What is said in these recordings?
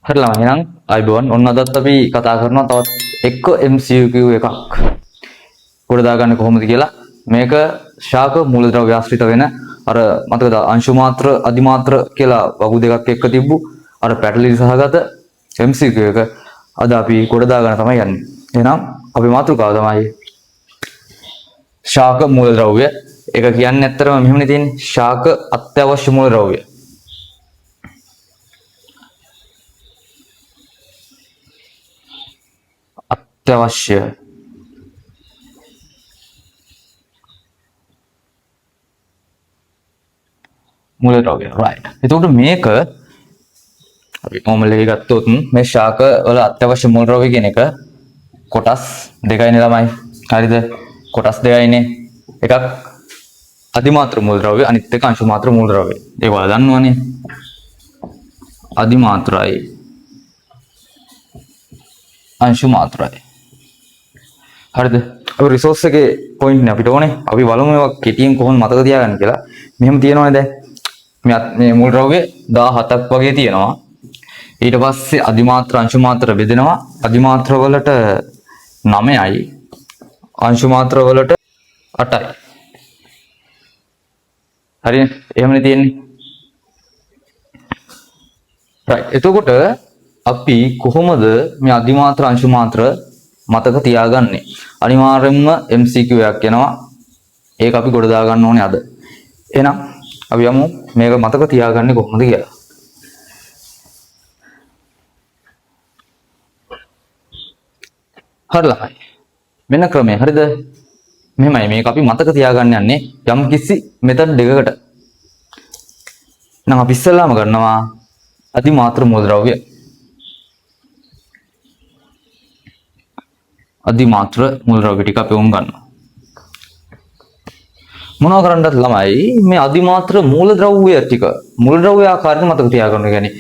හරිලා එහෙනම් අයිබෝන් ඔන්න අදත් අපි කතා කරනවා තවත් එක්ක MCQ එකක් උඩ දාගන්නේ කොහොමද කියලා. මේක ශාක මූලද්‍රව්‍ය ආශ්‍රිත වෙන අර මතකද අංශු මාත්‍ර අධිමාත්‍ර කියලා වගු දෙකක් එක්ක තිබ්බු අර පැටලී සහගත MCQ එක අද අපි උඩ දාගන්න තමයි යන්නේ. එහෙනම් අපි මාතෘකාව තමයි ශාක මූලද්‍රව්‍ය. ඒක කියන්නේ ඇත්තටම මෙහෙමනේ තියෙන්නේ ශාක අත්‍යවශ්‍ය මූලද්‍රව්‍ය. අත්‍යවශ්‍ය මූලද්‍රව්‍ය right. එතකොට මේක අපි මොමලේ ගත්තොත් මේ ශාක වල අත්‍යවශ්‍ය මූලද්‍රව්‍ය කියන එක කොටස් දෙකයිනේ ළමයි. හරිද? කොටස් දෙකයිනේ. එකක් අධිමාත්‍ර මූලද්‍රව්‍ය අනිත් එක අංශු මාත්‍ර මූලද්‍රව්‍ය. ඒක ඔයාලා දන්නවනේ. අධිමාත්‍රයි අංශු මාත්‍රයි. හරිද? අපි රිසෝස් එකේ පොයින්ට් නේ අපිට ඕනේ. අපි බලමු මේවා කෙටියෙන් කොහොමද මතක තියාගන්න කියලා. මෙහෙම තියෙනවනේ දැන්. මේ මූලද්‍රව්‍ය 17ක් වගේ තියෙනවා. ඊට පස්සේ අධිමාත්‍ර අංශු මාත්‍ර බෙදෙනවා. අධිමාත්‍ර වලට 9යි. අංශු මාත්‍ර වලට 8යි. හරිනේ? එහෙමනේ තියෙන්නේ. right. එතකොට අපි කොහොමද මේ අධිමාත්‍ර අංශු මාත්‍ර මතක තියාගන්නේ? අනිවාර්යයෙන්ම MCQ එකක් එනවා. ඒක අපි ගොඩ දා ගන්න ඕනේ අද. එහෙනම් අපි යමු මේක මතක තියාගන්නේ කොහොමද කියලා. හරිලා. මෙන්න ක්‍රමය. හරිද? මෙහෙමයි මේක අපි මතක තියාගන්න යන්නේ යම් කිසි මෙතඩ් එකකට. නම් අපි ඉස්සෙල්ලාම ගන්නවා අධිමාත්‍ර මූලද්‍රව්‍ය. අධිමාත්‍ර මූලද්‍රව්‍ය ටික අපි උන් ගන්නවා. මොනවා කරන්නද ළමයි මේ අධිමාත්‍ර මූලද්‍රව්‍ය ටික මූලද්‍රව්‍ය ආකාරයෙන් මතක තියාගන්න. කියන්නේ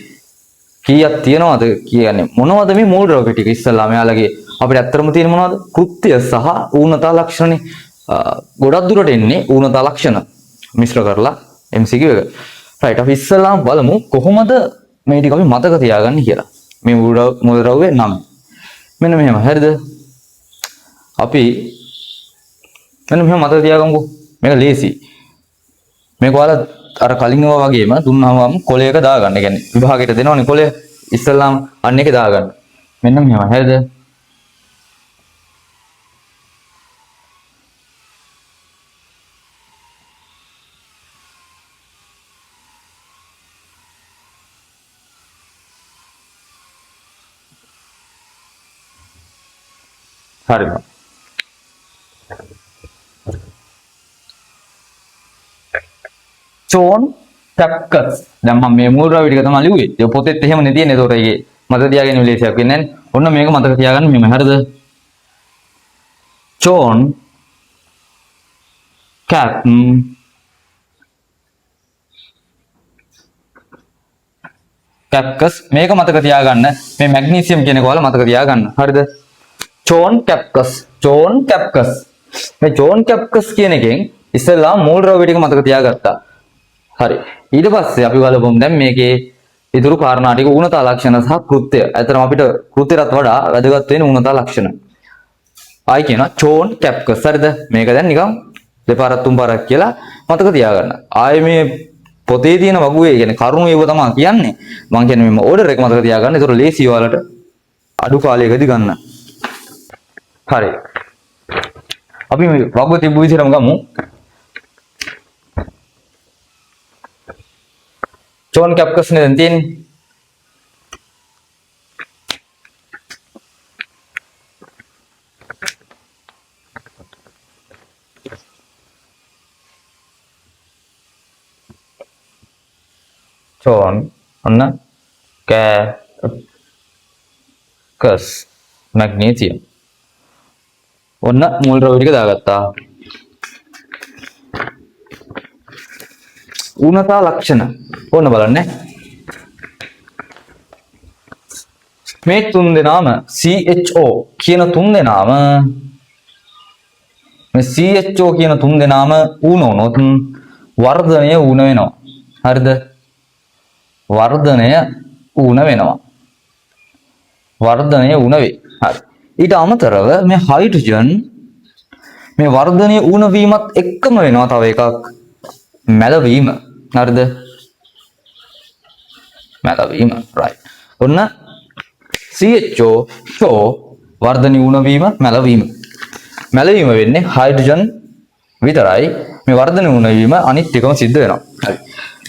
කීයක් තියෙනවද කියන්නේ මොනවද මේ මූලද්‍රව්‍ය ටික ඉස්සෙල්ලා මෙයාලගේ අපිට ඇත්තටම තියෙන මොනවද? කෘත්‍ය සහ ඌනතා ලක්ෂණනේ. ගොඩක් දුරට එන්නේ ඌනතා ලක්ෂණ මිශ්‍ර කරලා MCQ එක. right. අපි ඉස්සෙල්ලාම බලමු කොහොමද මේ ටික අපි මතක තියාගන්නේ කියලා. මේ මූලද්‍රව්‍ය නම් මෙන්න මෙහෙම. හරිද? අපි මෙන්න මෙහෙම මතක තියාගමුකෝ. මේක ලේසි. මේක ඔයාලා අර කලින් ඒවා වගේම දුන්නාම කොලයක දාගන්න. කියන්නේ විභාගයට දෙනවනේ කොලය. ඉස්සෙල්ලාම අන්න එකේ දාගන්න. මෙන්න මෙහෙම. හරිද? හරිද? චෝන් කැප්කස්. දැන් මම මේ මූලද්‍රව්‍ය ටික තමයි ලිව්වේ. ඒ පොතේත් එහෙමනේ තියෙන්නේ. ඒතකොට ඒකේ මතක තියාගෙන විලේශයක් වෙන්නේ නැහැ. ඔන්න මේක මතක තියාගන්න මෙහෙම. හරිද? චෝන් කැප් කැප්කස් මේක මතක තියාගන්න. මේ මැග්නීසියම් කියන එක ඔයාලා මතක තියාගන්න. හරිද? චෝන් කැප්කස්. චෝන් කැප්කස්. මේ චෝන් කැප්කස් කියන එකෙන් ඉස්සෙල්ලා මූලද්‍රව්‍ය ටික මතක තියාගත්තා. හරි. ඊට පස්සේ අපි බලමු දැන් මේකේ ඉතුරු කාරණා ටික ඌනතා ලක්ෂණ සහ කෘත්‍ය. ඇත්තටම අපිට කෘත්‍යයට වඩා වැදගත් වෙන්නේ ඌනතා ලක්ෂණ. ආයි කියනවා චෝන් කැප්කස්. හරිද? මේක දැන් නිකන් දෙපාරක් තුන් පාරක් කියලා මතක තියාගන්න. ආයේ මේ පොතේ තියෙන වගුවේ කියන්නේ කරුණු ඒව තමයි කියන්නේ. මම කියන්නේ මේ ඕඩර් එක මතක තියාගන්න. ඒතකොට ලේසි ඔයාලට අඩු කාලයකදී ගන්න. හරි. අපි මේ වගුව තිබ්බ විදිහටම ගමු. චෝන් කැප්කස් නේ දැන් තියෙන්නේ. චෝන් ඔන්න කැප්කස් මැග්නීසියම්. ඔන්න මූලද්‍රව්‍ය ටික දාගත්තා. ඌනතා ලක්ෂණ ඕන බලන්න. මේ තුන් දෙනාම CHO කියන තුන් දෙනාම මේ CHO කියන තුන් දෙනාම ඌන වුණොත් වර්ධනය ඌන වෙනවා. හරිද? වර්ධනය වුණ වෙනවා. වර්ධනය වුණ වේ. හරි. ඊට අමතරව මේ හයිඩ්‍රජන් මේ වර්ධනය වුණ වීමත් එක්කම වෙනවා තව එකක් මැලවීම. හරිද? මැලවීම. right. ඔන්න CHO වර්ධනය වුණ වීම මැලවීම. මැලවීම වෙන්නේ හයිඩ්‍රජන් විතරයි. මේ වර්ධනය වුණ වීම අනිත් එකම සිද්ධ වෙනවා. හරි.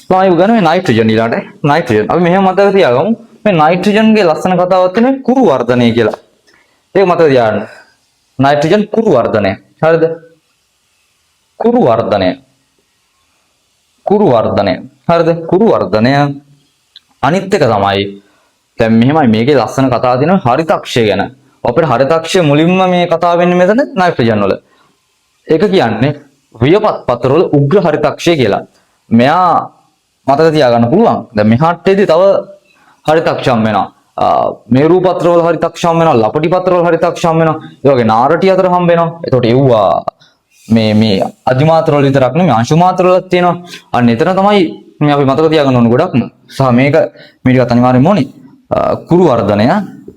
ළමයි ගන්න මේ නයිට්‍රජන් ඊළඟට නයිට්‍රජන්. අපි මෙහෙම මතක තියාගමු. මේ නයිට්‍රජන්ගේ ලස්සන කතාවක් තියෙනවා කුරු වර්ධනය කියලා. ඒක මතක තියාගන්න. නයිට්‍රජන් කුරු වර්ධනය. හරිද? කුරු වර්ධනය. කුරු වර්ධනය. හරිද? කුරු වර්ධනය අනිත් එක තමයි දැන් මෙහෙමයි මේකේ ලස්සන කතාව තියෙනවා හරිතක්ෂය ගැන. අපිට හරිතක්ෂය මුලින්ම මේ කතාව වෙන්නේ මෙතන නයිට්‍රජන් වල. ඒක කියන්නේ වියපත් පත්‍ර වල උග්‍ර හරිතක්ෂය කියලා. මෙයා මතක තියාගන්න පුළුවන්. දැන් මෙහාටේදී තව හරිතක්ෂම් වෙනවා. මේරු පත්‍ර වල හරිතක්ෂම් වෙනවා, ලපටි පත්‍ර වල හරිතක්ෂම් වෙනවා. ඒ වගේ නාරටි අතර හම්බ වෙනවා. එතකොට එව්වා මේ අධිමාත්‍ර වල විතරක් නෙමෙයි අංශු මාත්‍ර වලත් තියෙනවා. අන්න එතන තමයි මේ අපි මතක තියාගන්න ඕන ගොඩක්ම. සහ මේක ටිකත් අනිවාර්යයෙන්ම ඕනේ. කුරු වර්ධනය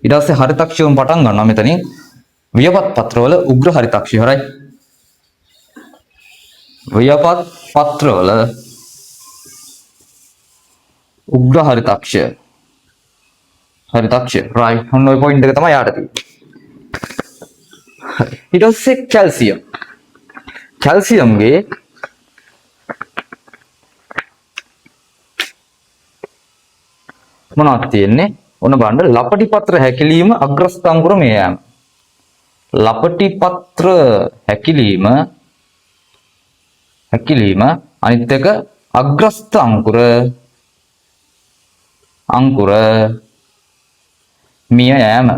ඊට පස්සේ හරිතක්ෂයම පටන් ගන්නවා මෙතනින් වියපත් පත්‍ර වල උග්‍ර හරිතක්ෂය. හරි. වියපත් පත්‍ර වල උග්‍ර හරිතක්ෂය. හරිතක්ෂය. right. ඔන්න ඔය පොයින්ට් එක තමයි යාට තියෙන්නේ. ඊට පස්සේ කැල්සියම්. කැල්සියම්ගේ මොනවද තියෙන්නේ? ඔන්න බලන්න ලපටි පත්‍ර හැකිලිම අග්‍රස්ත අංකුර මේ යෑම. ලපටි පත්‍ර හැකිලිම අනිත් එක අග්‍රස්ත අංකුර මිය යෑම.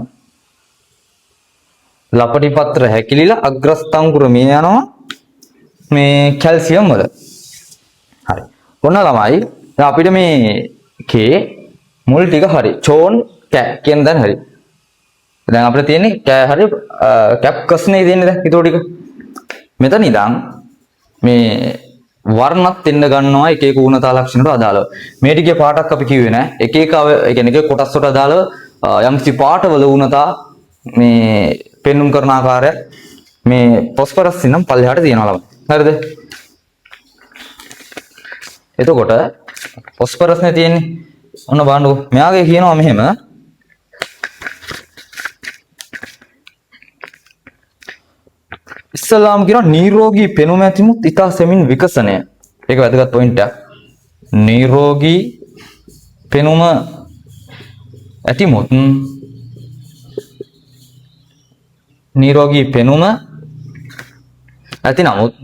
ලපටි පත්‍ර හැකිලිලා අග්‍රස්ත අංකුර මිය යනවා මේ කැල්සියම් වල. හරි. ඔන්න ළමයි දැන් අපිට මේකේ මුල් ටික හරි. චෝන් කැ කියන දැන් හරි. දැන් අපිට තියෙන්නේ කැ හරි කැප්කස් නේ තියෙන්නේ දැන් ඊටෝ ටික. මෙතන ඉඳන් මේ වර්ණත් එන්න ගන්නවා එක එක ඌනතා ලක්ෂණයට අදාළව. මේ ටිකේ පාටක් අපි කිව්වේ නෑ. එක එක ඒ කියන්නේ කොටස් වලට අදාළව යම්කිසි පාටවල ඌනතා මේ පෙන්눔 කරන ආකාරය මේ ෆොස්ෆරස් නම් පල්ලෙහාට තියෙනවා ළමයි. හරිද? එතකොට ෆොස්ෆරස් නේ තියෙන්නේ. ඔන්න බලන්නකො. මෙයාගේ කියනවා මෙහෙම ඉස්සලාම් කියනවා නිරෝගී පෙනුම ඇතිමුත් ඉතා සෙමින් විකසනය. ඒක වැදගත් පොයින්ට් එකක්. නිරෝගී පෙනුම ඇතිමුත් ඇති නමුත්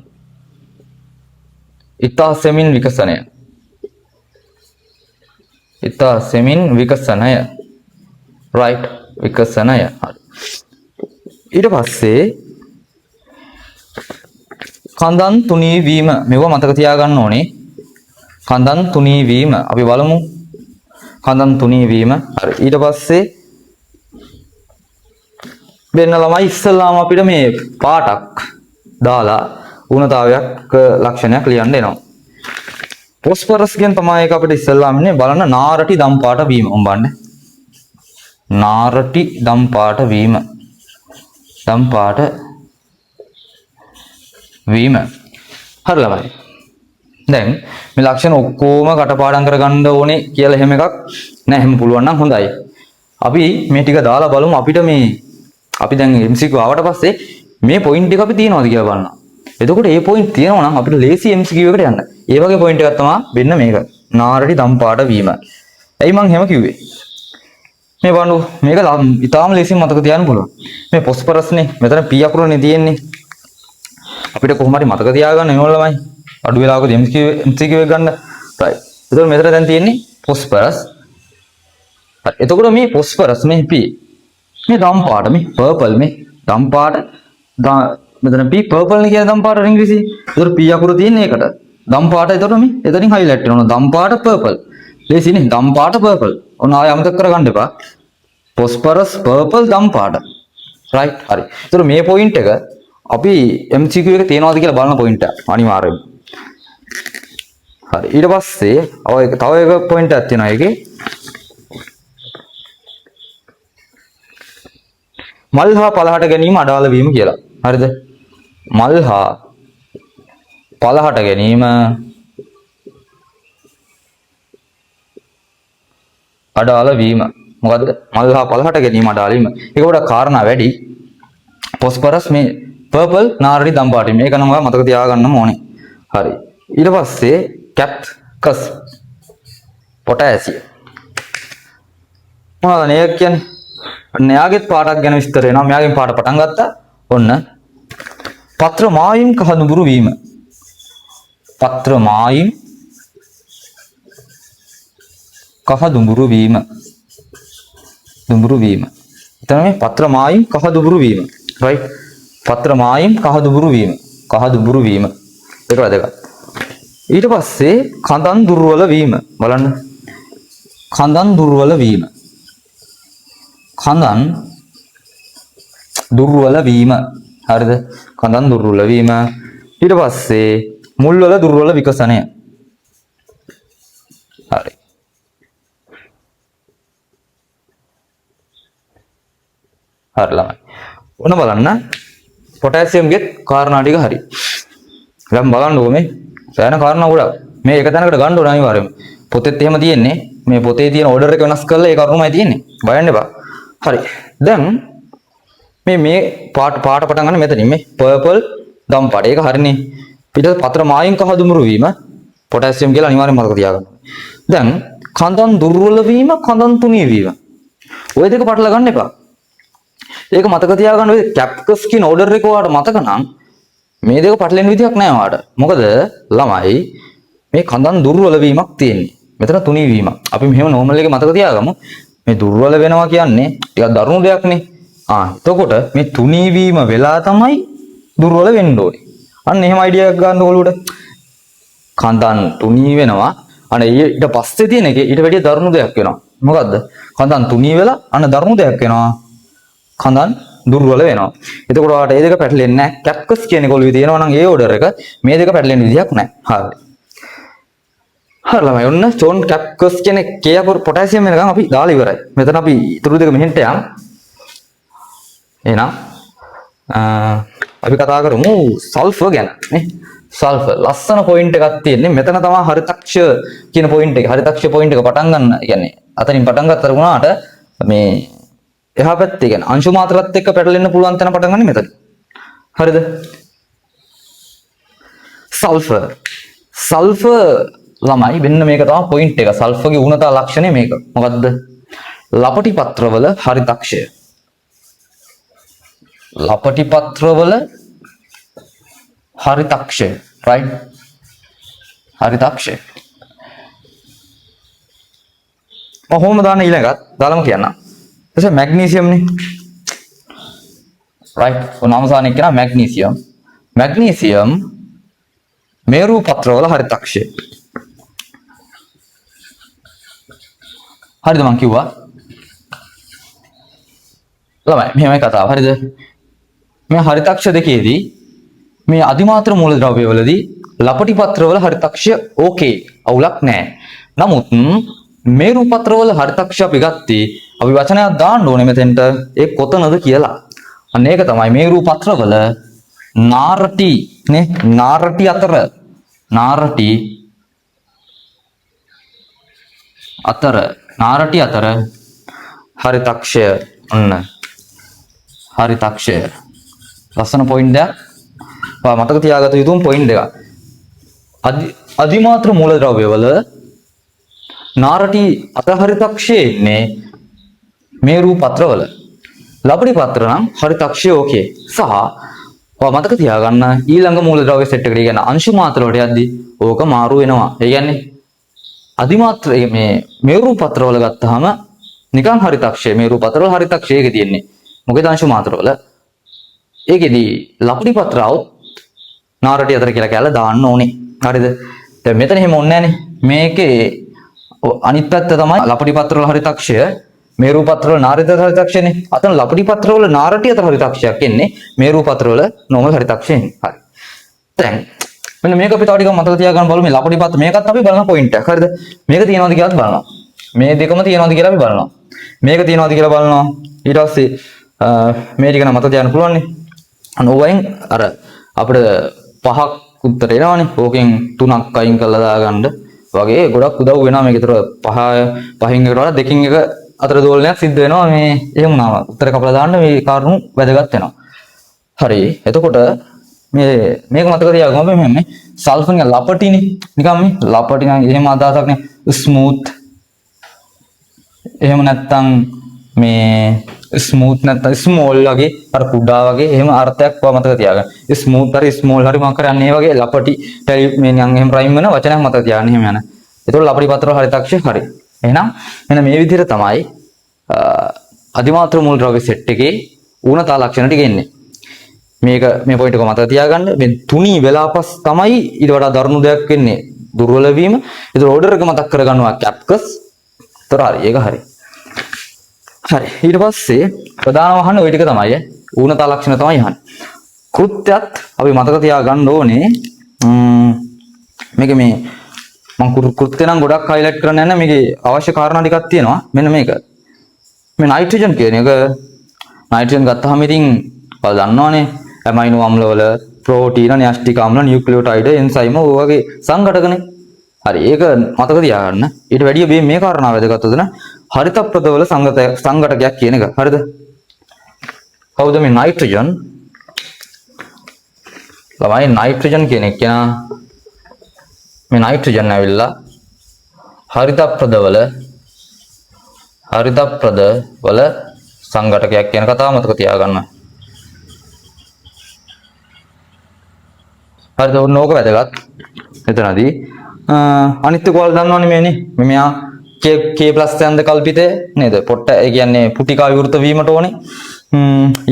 ඉතා සෙමින් විකසනය. ඉතා සෙමින් විකසනය. right. විකසනය. ඊට පස්සේ කඳන් තුනී වීම මෙව මතක තියාගන්න ඕනේ. කඳන් තුනී වීම අපි බලමු. කඳන් තුනී වීම. හරි. ඊට පස්සේ වෙන ළමයි ඉස්සල්ලාම අපිට මේ පාටක් දාලා ඌනතාවයක් ලක්ෂණයක් ලියන්න එනවා. ෆොස්ෆරස් කියන තමයි එක අපිට ඉස්සල්ලාම ඉන්නේ බලන්න නාරටි දම් පාට වීම. උඹන්නේ නාරටි දම් පාට වීම. දම් පාට වීම. හරි ළමයි. දැන් මේ ලක්ෂණ ඔක්කොම කටපාඩම් කරගන්න ඕනේ කියලා එහෙම එකක් නෑ. එහෙම පුළුවන් නම් හොඳයි. අපි මේ ටික දාලා බලමු අපිට මේ අපි දැන් MCQ ආවට පස්සේ මේ පොයින්ට් එක අපි තියනවාද කියලා බලන්න. එතකොට මේ පොයින්ට් තියෙනවා නම් අපිට ලේසි MCQ එකට යන්න. ඒ වගේ පොයින්ට් එකක් තමයි වෙන්න මේක. නාරටි දම් පාට වීම. ඇයි මං එහෙම කිව්වේ? මේ බලන්න මේක ඉතාලම ලේසියෙන් මතක තියාගන්න පුළුවන්. මේ ෆොස්ෆරස්නේ මෙතන P අකුරනේ තියෙන්නේ. අපිට කොහොම හරි මතක තියාගන්න ඕන ළමයි. අඩු වෙලාවකදී MCQ එක ගන්න. right. එතකොට මෙතන දැන් තියෙන්නේ ෆොස්ෆරස්. හරි. එතකොට මේ ෆොස්ෆරස් මේ P මේ දම් පාට මේ පර්පල් මේ දම් පාට මෙතන P පර්පල් නේ කියන දම් පාට ඉංග්‍රීසි. එතකොට P අකුර තියෙන්නේ ඒකට. දම් පාට එතකොට මේ එතනින් හයිලයිට් වෙනවා. දම් පාට පර්පල්. ලේසිනේ දම් පාට පර්පල්. ඔන්න ආයෙ අමතක කරගන්න එපා. ෆොස්ෆරස් පර්පල් දම් පාට. right. හරි. එතකොට මේ පොයින්ට් එක අපි MCQ එක තියනවාද කියලා බලන පොයින්ට් එක අනිවාර්යයෙන්. හරි. ඊට පස්සේ තව එක පොයින්ට් එකක් තියෙනවා ඒකේ. මල් හා පලහට ගැනීම අඩාල වීම කියලා. හරිද? මල් හා පලහට ගැනීම අඩාල වීම. මොකද්ද? මල් හා පලහට ගැනීම අඩාල වීම. ඒක පොඩක් කාරණා වැඩි. පොස්පරස් මේ පර්පල් නාරටි දම්පාටි මේක නම් ඔයා මතක තියාගන්න ඕනේ. හරි. ඊට පස්සේ කැප්කස් පොටෑසියම්. මොනවද නේ කියන්නේ? න්යාගෙත් පාඩක් ගැන විස්තර වෙනවා. මෙයාගෙන් පාඩ පටන් ගත්තා. ඔන්න පත්‍ර මායිම් කහ දුඹුරු වීම. පත්‍ර මායිම් කහ දුඹුරු වීම. දුඹුරු වීම. එතන මේ පත්‍ර මායිම් කහ දුඹුරු වීම. right? පත්‍ර මායිම් කහ දුඹුරු වීම. කහ දුඹුරු වීම. ඒක වැදගත්. ඊට පස්සේ කඳන් දුර්වල වීම. බලන්න. කඳන් දුර්වල වීම. කඳන් දුර්වල වීම. හරිද? කඳන් දුර්වල වීම. ඊට පස්සේ මුල්වල දුර්වල විකසනය. හරි. හරි ළමයි. ඔන්න බලන්න පොටෑසියම් ගෙත් කාරණා ටික හරි. දැන් බලන්නකෝ මේ සෑහෙන කාරණා ගොඩක්. මේ එක තැනකට ගන්න ඕන අනිවාර්යයෙන්ම. පොතේත් එහෙම තියෙන්නේ. මේ පොතේ තියෙන ඕඩර් එක වෙනස් කරලා ඒ කරුණමයි තියෙන්නේ. බයන්න එපා. හරි. දැන් මේ පාට පටන් ගන්න මෙතනින් මේ පර්පල් ගම් පාට. ඒක හරිනේ. ඊට පත්‍ර මායිම් කහ දුඹුරු වීම පොටෑසියම් කියලා අනිවාර්යයෙන්ම මතක තියාගන්න. දැන් කඳන් දුර්වල වීම කඳන් තුනී වීම. ওই දෙක පටල ගන්න එපා. ඒක මතක තියාගන්න ඔය කැප්කස් කියන ඕඩර් එක ඔයාලට මතක නම් මේ දෙක පටලෙන්න විදියක් නැහැ ඔයාලට. මොකද ළමයි මේ කඳන් දුර්වල වීමක් තියෙන්නේ. මෙතන තුනී වීමක්. අපි මෙහෙම නෝමල් එකේ මතක තියාගමු. මේ දුර්වල වෙනවා කියන්නේ ටිකක් දරුණු දෙයක් නේ. එතකොට මේ තුනී වීම වෙලා තමයි දුර්වල වෙන්න ඕනේ. අන්න එහෙම අයිඩියා එකක් ගන්න ඕලුවට. කඳන් තුනී වෙනවා. අනේ ඊට පස්සේ තියෙන එකේ ඊට වැඩිය දරුණු දෙයක් වෙනවා. මොකද්ද? කඳන් තුනී වෙලා අන්න දරුණු දෙයක් වෙනවා. කඳන් දුර්වල වෙනවා. එතකොට ඔයාලට මේ දෙක පැටලෙන්නේ නැහැ. කැප්කස් කියන එක ඔළුවේ තියෙනවා නම් ඒ ඕඩර් එක මේ දෙක පැටලෙන්න විදියක් නැහැ. හරි. හරි ළමයි ඔන්න චෝන් කැප්කස් කියන කේ පොටෑසියම් වෙනකන් අපි දාලා ඉවරයි. මෙතන අපි ඊටු දෙක මෙහෙන්ට යන්. එහෙනම් අපි කතා කරමු සල්ෆර් ගැන නේ. සල්ෆර් ලස්සන පොයින්ට් එකක් තියෙන්නේ. මෙතන තමයි හරිතක්ෂ කියන පොයින්ට් එක. හරිතක්ෂ පොයින්ට් එක පටන් ගන්න. කියන්නේ අතනින් පටන් ගත්තට වුණාට මේ එහා පැත්තේ කියන්නේ අංශු මාත්‍රාත් එක්ක පැටලෙන්න පුළුවන් තැන පටන් ගන්න මෙතන. හරිද? සල්ෆර් ළමයි වෙන්න මේක තමයි පොයින්ට් එක. සල්ෆර්ගේ ඌනතා ලක්ෂණය මේක. මොකද්ද? ලපටි පත්‍රවල හරිතක්ෂය. ලපටි පත්‍රවල හරිතක්ෂය. right? හරිතක්ෂය. කොහොමද දාන්න ඊළඟට? දාලම කියන්න. එතකොට මැග්නීසියම් නේ. right? ඔනමසානේ කියන මැග්නීසියම්. මැග්නීසියම් මේරු පත්‍රවල හරිතක්ෂය. හරිද මං කිව්වා? ළමයි මෙහෙමයි කතාව. හරිද? මේ හරිතක්ෂ දෙකේදී මේ අධිමාත්‍ර මූලද්‍රව්‍යවලදී ලපටි පත්‍රවල හරිතක්ෂය ඕකේ. අවුලක් නැහැ. නමුත් මේරු පත්‍රවල හරිතක්ෂය අපි ගත්තේ අපි වචනයක් දාන්න ඕනේ මෙතෙන්ට. ඒ කොතනද කියලා. අන්න ඒක තමයි මේරු පත්‍රවල නාරටි නේ. නාරටි අතර හරිතක්ෂය ඔන්න හරිතක්ෂය ලස්සන පොයින්ට් එකක්. මතක තියාගත යුතුම පොයින්ට් එකක්. අධිමාත්‍ර මූලද්‍රව්‍යවල නාරටි අතහරිතක්ෂය ඉන්නේ මේරු පත්‍රවල. ලපටි පත්‍ර නම් හරිතක්ෂය ඕකේ. සහ මතක තියාගන්න ඊළඟ මූලද්‍රව්‍ය සෙට් එකට කියන අංශු මාත්‍ර වලට යද්දී ඕක මාරු වෙනවා. ඒ කියන්නේ අධිමාත්‍ර මේ මේරු පත්‍රවල ගත්තාම නිකන් හරිතක්ෂය මේරු පත්‍රවල හරිතක්ෂය එක තියෙන්නේ. මොකද අංශු මාත්‍රවල ඒකෙදී ලපටි පත්‍රවල් නාරටි අතර කියලා කැල දාන්න ඕනේ. හරිද? දැන් මෙතන එහෙම ඕනේ නැහනේ. මේකේ අනිත් පැත්ත තමයි ලපටි පත්‍රවල හරිතක්ෂය මේරු පත්‍රවල නාරටි අතර හරිතක්ෂයනේ. අතන ලපටි පත්‍රවල නාරටි අතර හරිතක්ෂයක් එන්නේ මේරු පත්‍රවල නෝමල් හරිතක්ෂය එන්නේ. හරි. දැන් මෙන්න මේක අපි තව ටිකක් මතක තියාගන්න බලමු. මේ ලපටි පත්‍ර මේකත් අපි බලන පොයින්ට් එක. හරිද? මේක තියනවාද කියලාත් බලනවා. මේ දෙකම තියනවාද කියලා අපි බලනවා. මේක තියනවාද කියලා බලනවා. ඊට පස්සේ මේ ටික නම් මතක තියාගන්න පුළුවන් නේ. අන්න ඕවෙන් අර අපිට 5ක් උත්තර එනවනේ. ඕකෙන් 3ක් අයින් කරලා දාගන්න වගේ ගොඩක් උදව් වෙනවා මේක. ඒතර 5න් එකට වඩා 2කින් එක අතර දෝලනයක් සිද්ධ වෙනවා. මේ එහෙම වුණාම උත්තර කපලා දාන්න මේ කාරණු වැදගත් වෙනවා. හරි. එතකොට මේක මතක තියාගමු අපි මෙහෙම සල්ෆර් නිකන් ලපටිනේ. නිකන් මේ ලපටි නම් එහෙම අදහසක් නේ. ස්මූත්. එහෙම නැත්තම් මේ ස්මූත් නැත්තම් ස්මෝල් වගේ අර කුඩා වගේ එහෙම අර්ථයක් මතක තියාගන්න. ස්මූත් හරි ස්මෝල් හරි මොකක් කරන්නේ මේ වගේ ලපටි මේ නිකන් එහෙම රයිම් වෙන වචනයක් මතක තියාගන්න එහෙම යන. ඒතකොට ලපටි පත්‍ර වල හරිතාක්ෂය හරි. එහෙනම් මෙන්න මේ විදිහට තමයි අධිමාත්‍ර මූල ද්‍රව්‍ය සෙට් එකේ ඌනතා ලක්ෂණ ටික එන්නේ. මේක මේ පොයින්ට් එක මතක තියාගන්න. මේ තුනී වෙලාපස් තමයි ඊට වඩා දරුණු දෙයක් වෙන්නේ. දුර්වල වීම. ඒතර ඕඩර් එක මතක් කරගන්නවා කැප්කස්. ඒතර හරි ඒක හරි. හරි. ඊට පස්සේ ප්‍රධානම අහන්නේ ওই ටික තමයි. ඌනතා ලක්ෂණ තමයි අහන්නේ. කෘත්‍යත් අපි මතක තියාගන්න ඕනේ. මේක මේ මම කෘත්‍ය නම් ගොඩක් හයිලයිට් කරන්න යන්නේ. මේකේ අවශ්‍ය කාරණා ටිකක් තියෙනවා. මෙන්න මේක. මේ නයිට්‍රජන් කියන එක නයිට්‍රජන් ගත්තාම ඉතින් ඔයාලා දන්නවනේ ඇමයිනෝ අම්ල වල ප්‍රෝටීන, න්‍යෂ්ටික අම්ල, නියුක්ලියෝටයිඩ, එන්සයිම ඔය වගේ සංඝටකනේ. හරි. ඒක මතක තියාගන්න. ඊට වැඩිය මේ කාරණා වැදගත් උදන හරිත ප්‍රදවල සංඝටකයක් කියන එක. හරිද? කවුද මේ නයිට්‍රජන්? ළමයි නයිට්‍රජන් කියන එක මේ නයිට්‍රජන් ඇවිල්ලා හරිත ප්‍රදවල සංඝටකයක් කියන කතාව මතක තියාගන්න. හරිද? ඔන්න ඕක වැදගත්. එතනදී අනිත් එක ඔයාලා දන්නවනේ මේනේ. මෙයා K+ යන්ද කල්පිතය නේද? පොට්ට ඒ කියන්නේ පුටිකා විවෘත වීමට ඕනේ.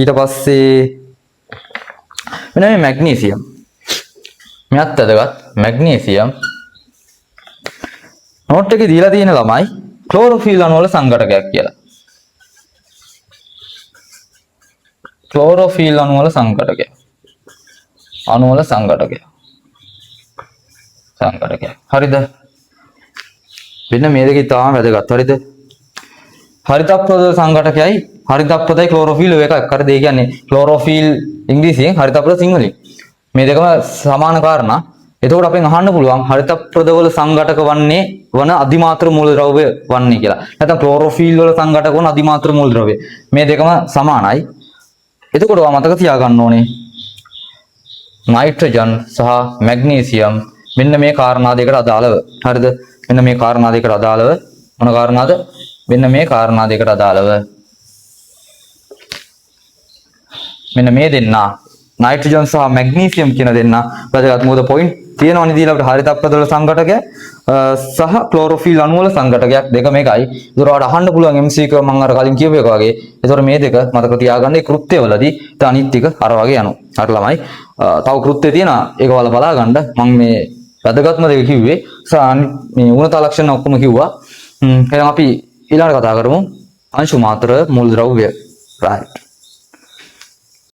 ඊට පස්සේ මෙන්න මේ මැග්නීසියම්. මෙයත් වැදගත්. මැග්නීසියම් නෝට් එකේ දීලා තියෙන ළමයි ක්ලෝරොෆිල් අණු වල සංඝටකයක් කියලා. ක්ලෝරොෆිල් අණු වල සංඝටකයක්. හරිද? මෙන්න මේ දෙකේ තාම වැදගත්. හරිද? හරිතප්‍රද සංඝටකයයි හරිතප්‍රදයි ක්ලෝරොෆිල් ඔය එකක්. හරිද? ඒ කියන්නේ ක්ලෝරොෆිල් ඉංග්‍රීසියෙන් හරිතප්‍රද සිංහලෙන්. මේ දෙකම සමාන කාරණා. එතකොට අපෙන් අහන්න පුළුවන් හරිතප්‍රද වල සංඝටක වන අධිමාත්‍ර මූලද්‍රව්‍ය වන්නේ කියලා. නැත්නම් ක්ලෝරොෆිල් වල සංඝටක වන අධිමාත්‍ර මූලද්‍රව්‍ය. මේ දෙකම සමානයි. එතකොට ඔයා මතක තියාගන්න ඕනේ නයිට්‍රජන් සහ මැග්නීසියම් මෙන්න මේ කාරණා දෙකට අදාළව. හරිද? මෙන්න මේ කාරණා දෙකට අදාළව මොන කාරණාද? මෙන්න මේ කාරණා දෙකට අදාළව මෙන්න මේ දෙන්නා නයිට්‍රජන් සහ මැග්නීසියම් කියන දෙන්නා වැදගත්. මොකද පොයින්ට් තියෙනවනේ දීලා අපිට හරිතප්‍රද වල සංඝටකය සහ ක්ලෝරොෆිල් අණු වල සංඝටකයක් දෙක මේකයි. ඒතර ඔයාලට අහන්න පුළුවන් MC එක මම අර කලින් කියපු එක වගේ. ඒතර මේ දෙක මතක තියාගන්න. ඒ කෘත්‍යවලදී අනිත් ටික අර වගේ යනවා. හරි ළමයි. තව කෘත්‍ය තියෙනවා. ඒක ඔයාලා බලා ගන්න. මම මේ වැදගත්ම දෙක කිව්වේ. මේ ඌනතා ලක්ෂණ ඔක්කොම කිව්වා. එහෙනම් අපි ඊළඟට කතා කරමු අංශු මාත්‍ර මූලද්‍රව්‍ය. right.